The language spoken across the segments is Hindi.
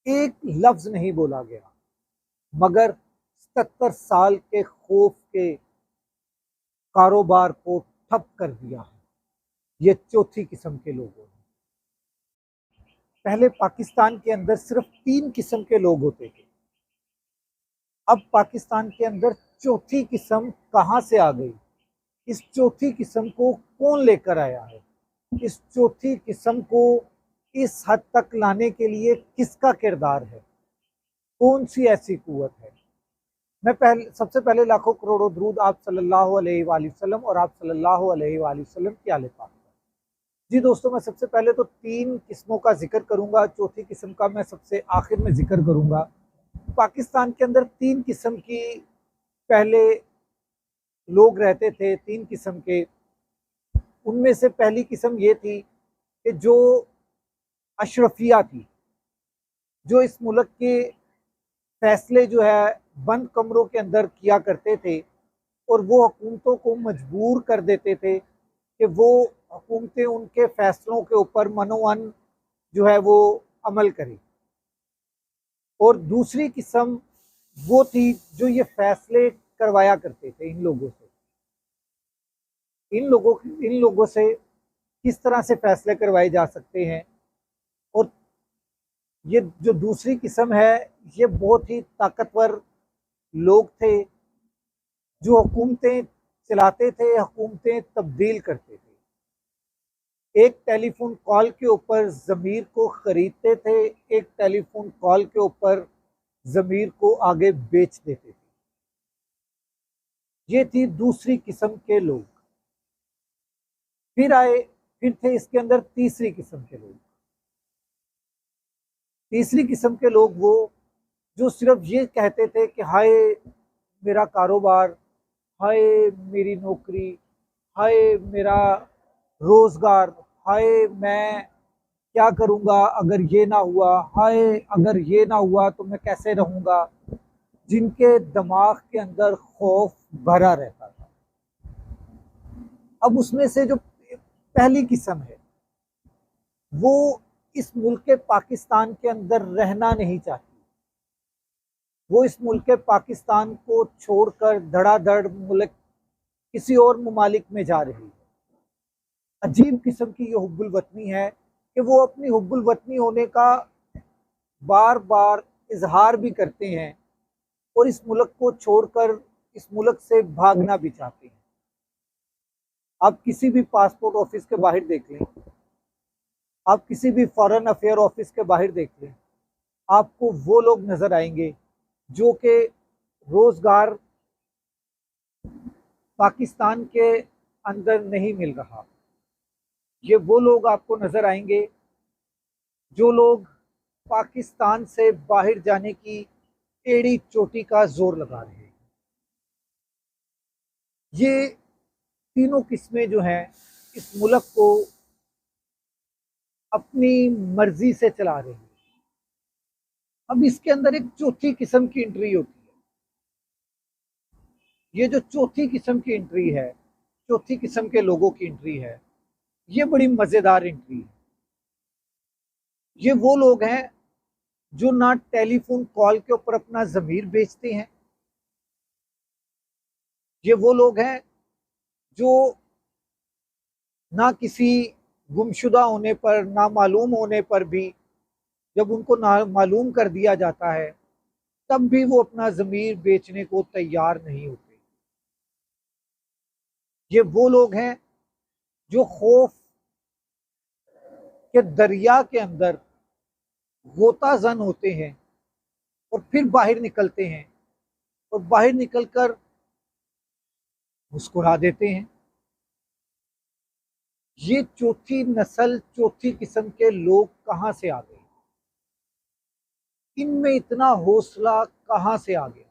एक लफ्ज नहीं बोला गया, मगर 77 साल के खौफ के कारोबार को ठप कर दिया है। ये चौथी किस्म के लोगों ने। पहले पाकिस्तान के अंदर सिर्फ 3 किस्म के लोग होते थे, अब पाकिस्तान के अंदर चौथी किस्म कहां से आ गई? इस चौथी किस्म को कौन लेकर आया है? इस चौथी किस्म को इस हद तक लाने के लिए किसका किरदार है? कौन सी ऐसी कुव्वत है? मैं सबसे पहले लाखों करोड़ों दरूद आप सल्लल्लाहु अलैहि वसल्लम और आप सल्लल्लाहु अलैहि वसल्लम की आले पाक। जी दोस्तों, मैं सबसे पहले तो 3 किस्मों का जिक्र करूंगा, चौथी किस्म का मैं सबसे आखिर में जिक्र करूंगा। पाकिस्तान के अंदर 3 किस्म की पहले लोग रहते थे, 3 किस्म के। उनमें से पहली किस्म ये थी कि जो अशरफिया थी, जो इस मुल्क के फैसले जो है बंद कमरों के अंदर किया करते थे, और वो हुकूमतों को मजबूर कर देते थे कि वो हुकूमतें उनके फैसलों के ऊपर मनोवन जो है वो अमल करें। और दूसरी किस्म वो थी जो ये फैसले करवाया करते थे इन लोगों से। इन लोगों से किस तरह से फैसले करवाए जा सकते हैं। और ये जो दूसरी किस्म है, ये बहुत ही ताकतवर लोग थे जो हुकूमतें चलाते थे, हुकूमतें तब्दील करते थे। एक टेलीफोन कॉल के ऊपर ज़मीर को खरीदते थे, एक टेलीफोन कॉल के ऊपर ज़मीर को आगे बेच देते थे। ये थी दूसरी किस्म के लोग। फिर थे इसके अंदर तीसरी किस्म के लोग। तीसरी किस्म के लोग वो जो सिर्फ ये कहते थे कि हाय मेरा कारोबार, हाय मेरी नौकरी, हाय मेरा रोजगार, हाय मैं क्या करूंगा अगर ये ना हुआ, हाय अगर ये ना हुआ तो मैं कैसे रहूंगा। जिनके दिमाग के अंदर खौफ भरा रहता था। अब उसमें से जो पहली किस्म है, वो इस मुल्क पाकिस्तान के अंदर रहना नहीं चाहती। वो इस मुल्क पाकिस्तान को छोड़कर धड़ाधड़ मुल्क किसी और ममालिक में जा रही है। अजीब किस्म की ये हुब्बुल वतनी है कि वो अपनी हुब्बुल वतनी होने का बार बार इजहार भी करते हैं, और इस मुल्क को छोड़कर इस मुल्क से भागना भी चाहते हैं। आप किसी भी पासपोर्ट ऑफिस के बाहर देख लें, आप किसी भी फॉरेन अफेयर ऑफिस के बाहर देख लें, आपको वो लोग नजर आएंगे जो कि रोजगार पाकिस्तान के अंदर नहीं मिल रहा। ये वो लोग आपको नजर आएंगे जो लोग पाकिस्तान से बाहर जाने की एड़ी चोटी का जोर लगा रहे हैं। ये तीनों किस्में जो हैं इस मुल्क को अपनी मर्जी से चला रही है। अब इसके अंदर एक चौथी किस्म की एंट्री होती है। ये जो चौथी किस्म की एंट्री है, चौथी किस्म के लोगों की एंट्री है, ये बड़ी मजेदार एंट्री है। ये वो लोग हैं जो ना टेलीफोन कॉल के ऊपर अपना ज़मीर बेचते हैं। ये वो लोग हैं जो ना किसी गुमशुदा होने पर, ना मालूम होने पर भी, जब उनको ना मालूम कर दिया जाता है तब भी वो अपना ज़मीर बेचने को तैयार नहीं होते। ये वो लोग हैं जो खौफ के दरिया के अंदर गोता जन होते हैं और फिर बाहर निकलते हैं, और बाहर निकलकर मुस्कुरा देते हैं। ये चौथी नस्ल, चौथी किस्म के लोग कहां से आ गए? इनमें इतना हौसला कहां से आ गया?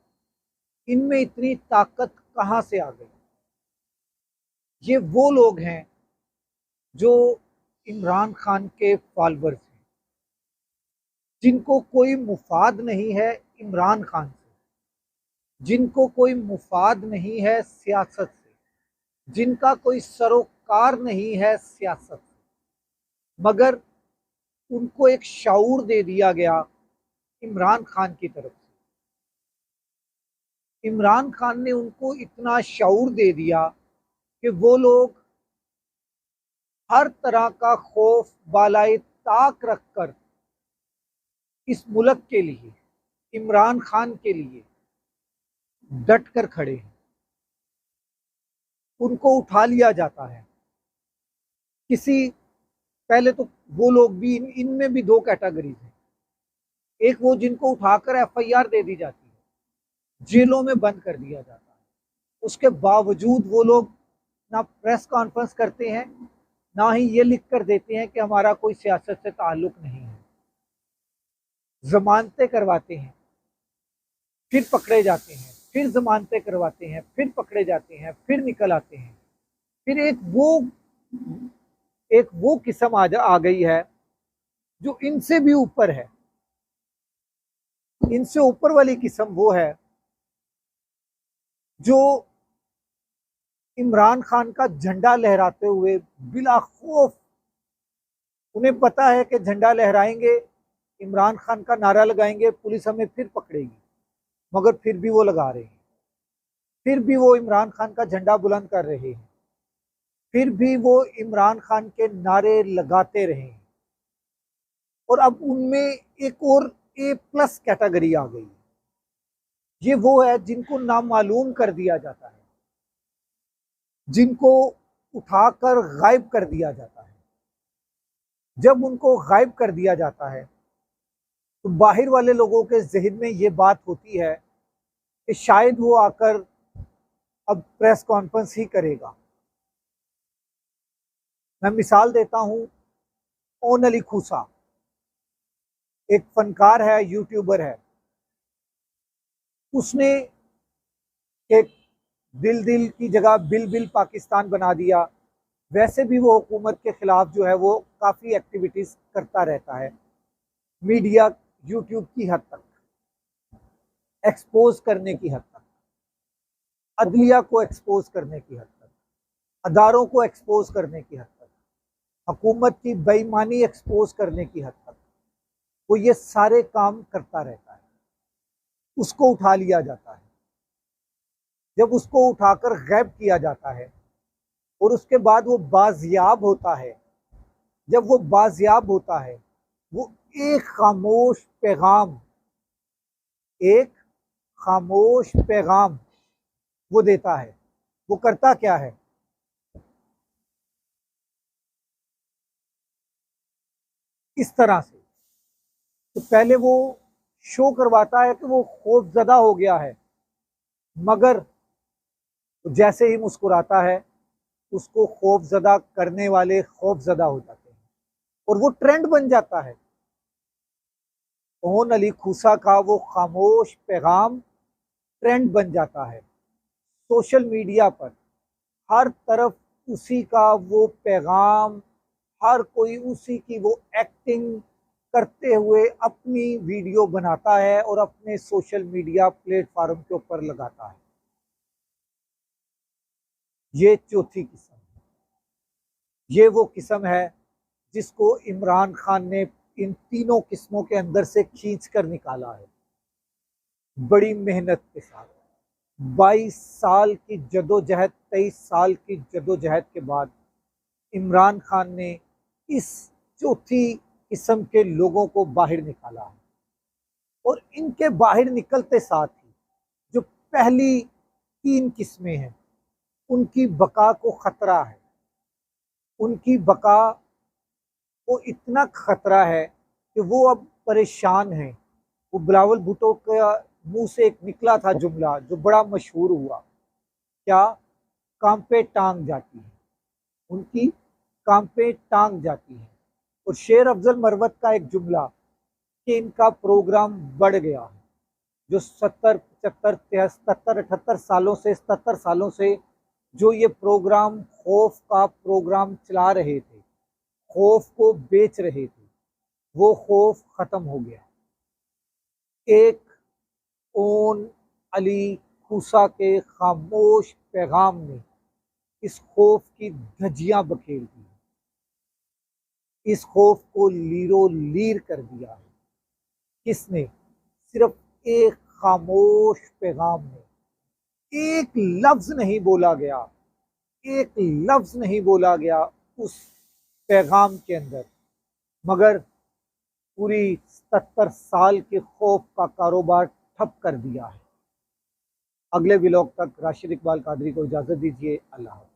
इनमें इतनी ताकत कहां से आ गई? ये वो लोग हैं जो इमरान खान के फॉलोअर्स हैं, जिनको कोई मुफाद नहीं है इमरान खान से, जिनको कोई मुफाद नहीं है सियासत से, जिनका कोई सरोकार नहीं है सियासत से, मगर उनको एक शाऊर दे दिया गया इमरान खान की तरफ से। इमरान खान ने उनको इतना शऊर दे दिया कि वो लोग हर तरह का खौफ बालाए ताक रखकर इस मुल्क के लिए, इमरान खान के लिए डट कर खड़े हैं। उनको उठा लिया जाता है। किसी पहले तो वो लोग भी इनमें भी दो कैटेगरीज हैं। एक वो जिनको उठाकर एफआईआर दे दी जाती है, जेलों में बंद कर दिया जाता है, उसके बावजूद वो लोग ना प्रेस कॉन्फ्रेंस करते हैं, ना ही ये लिख कर देते हैं कि हमारा कोई सियासत से ताल्लुक नहीं है। जमानतें करवाते हैं, फिर पकड़े जाते हैं, फिर जमानतें करवाते हैं, फिर पकड़े जाते हैं, फिर निकल आते हैं। फिर एक वो किस्म आ गई है जो इनसे भी ऊपर है। इनसे ऊपर वाली किस्म वो है जो इमरान खान का झंडा लहराते हुए बिला खौफ, उन्हें पता है कि झंडा लहराएंगे, इमरान खान का नारा लगाएंगे, पुलिस हमें फिर पकड़ेगी, मगर फिर भी वो लगा रहे हैं, फिर भी वो इमरान खान का झंडा बुलंद कर रहे हैं, फिर भी वो इमरान खान के नारे लगाते रहे हैं। और अब उनमें एक और A+ कैटेगरी आ गई। ये वो है जिनको नामालूम कर दिया जाता है, जिनको उठाकर गायब कर दिया जाता है। जब उनको गायब कर दिया जाता है तो बाहर वाले लोगों के जहन में ये बात होती है कि शायद वो आकर अब प्रेस कॉन्फ्रेंस ही करेगा। मैं मिसाल देता हूं, ओन अली खूसा एक फनकार है, यूट्यूबर है। उसने एक दिल दिल की जगह बिल बिल पाकिस्तान बना दिया। वैसे भी वो हुकूमत के खिलाफ जो है वो काफ़ी एक्टिविटीज़ करता रहता है, मीडिया यूट्यूब की हद तक, एक्सपोज करने की हद तक, अदलिया को एक्सपोज करने की हद तक, अदारों को एक्सपोज करने की हद तक, हुकूमत की बेईमानी एक्सपोज करने की हद तक वो ये सारे काम करता रहता है। उसको उठा लिया जाता है। जब उसको उठाकर गैब किया जाता है और उसके बाद वो बाजियाब होता है, जब वो बाजियाब होता है, वो एक खामोश पैगाम, एक खामोश पैगाम वो देता है। वो करता क्या है? इस तरह से तो पहले वो शो करवाता है कि वो खौफजदा हो गया है, मगर जैसे ही मुस्कुराता है उसको खौफजदा करने वाले खौफजदा हो जाते हैं और वो ट्रेंड बन जाता है। ओन अली खूसा का वो खामोश पैगाम ट्रेंड बन जाता है। सोशल मीडिया पर हर तरफ उसी का वो पैगाम, हर कोई उसी की वो एक्टिंग करते हुए अपनी वीडियो बनाता है और अपने सोशल मीडिया प्लेटफॉर्म के ऊपर लगाता है। ये चौथी किस्म है। ये वो किस्म है जिसको इमरान खान ने इन तीनों किस्मों के अंदर से खींच कर निकाला है, बड़ी मेहनत के साथ। 22 साल की जदोजहद, 23 साल की जदोजहद के बाद इमरान खान ने इस चौथी किस्म के लोगों को बाहर निकाला है। और इनके बाहर निकलते साथ ही जो पहली तीन किस्में हैं उनकी बका को खतरा है। उनकी बका को इतना खतरा है कि वो अब परेशान हैं। वो बिलावल भुट्टो के मुंह से एक निकला था जुमला जो बड़ा मशहूर हुआ, क्या? काम पे टांग जाती है, उनकी काम पे टांग जाती है। और शेर अफजल मरवत का एक जुमला कि इनका प्रोग्राम बढ़ गया है। जो 70 75 77 78 सालों से 77 सालों से जो ये प्रोग्राम, खौफ का प्रोग्राम चला रहे थे, खौफ को बेच रहे थे, वो खौफ खत्म हो गया। एक ओन अली खूसा के खामोश पैगाम ने इस खौफ की धज्जियां बखेर दी, इस खौफ को लीरो लीर कर दिया है। किसने? सिर्फ एक खामोश पैगाम में, एक लफ्ज नहीं बोला गया, एक लफ्ज नहीं बोला गया उस पैगाम के अंदर, मगर पूरी 77 साल के खौफ का कारोबार ठप कर दिया है। अगले व्लॉग तक राशिद इकबाल कादरी को इजाज़त दीजिए। अल्लाह।